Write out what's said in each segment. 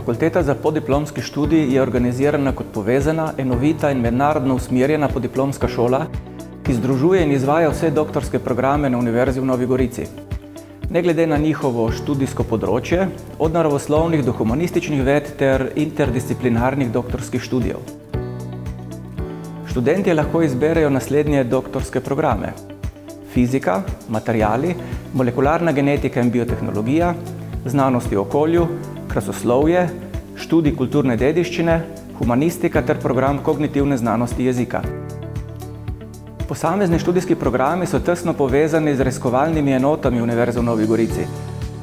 Fakulteta za podiplomski študij je organizirana kot povezana, enovita in mednarodno usmerjena podiplomska šola, ki združuje in izvaja vse doktorske programe na Univerzi v Novi Gorici. Ne glede na njihovo študijsko področje, od naravoslovnih do humanističnih ved ter interdisciplinarnih doktorskih študijev. Študentje lahko izberejo naslednje doktorske programe: fizika, materiali, molekularna genetika in biotehnologija, znanosti o okolju, krasoslovje, študij kulturne dediščine, humanistika ter program kognitivne znanosti jezika. Posamezni študijski programi so tesno povezani z raziskovalnimi enotami Univerze v Novi Gorici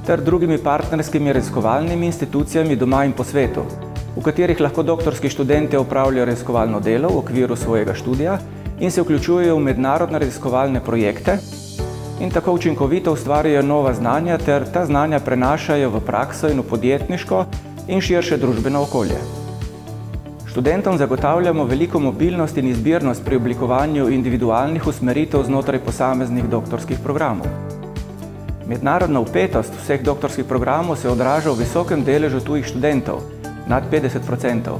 ter drugimi partnerskimi raziskovalnimi institucijami doma in po svetu, v katerih lahko doktorski študentje opravljajo raziskovalno delo v okviru svojega študija in se vključujejo v mednarodne raziskovalne projekte in tako učinkovito ustvarjajo nova znanja ter ta znanja prenašajo v prakso in v podjetniško in širše družbeno okolje. Študentom zagotavljamo veliko mobilnost in izbirnost pri oblikovanju individualnih usmeritev znotraj posameznih doktorskih programov. Mednarodna vpetost vseh doktorskih programov se odraža v visokem deležu tujih študentov, nad 50%.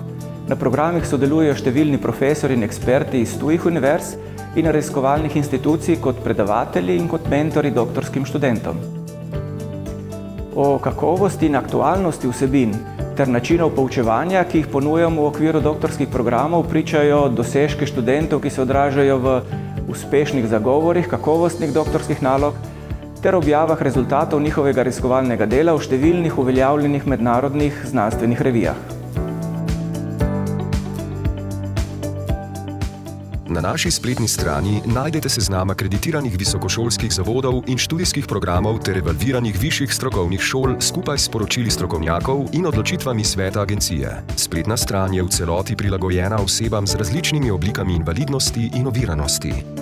Na programih sodelujejo številni profesorji in eksperti iz tujih univerz in raziskovalnih institucij kot predavatelji in kot mentori doktorskim študentom. O kakovosti in aktualnosti vsebin ter načinov poučevanja, ki jih ponujamo v okviru doktorskih programov, pričajo dosežki študentov, ki se odražajo v uspešnih zagovorih kakovostnih doktorskih nalog ter objavah rezultatov njihovega raziskovalnega dela v številnih uveljavljenih mednarodnih znanstvenih revijah. Na naši spletni strani najdete seznam akreditiranih visokošolskih zavodov in študijskih programov ter evalviranih višjih strokovnih šol skupaj s poročili strokovnjakov in odločitvami sveta agencije. Spletna stran je v celoti prilagojena osebam z različnimi oblikami invalidnosti in oviranosti.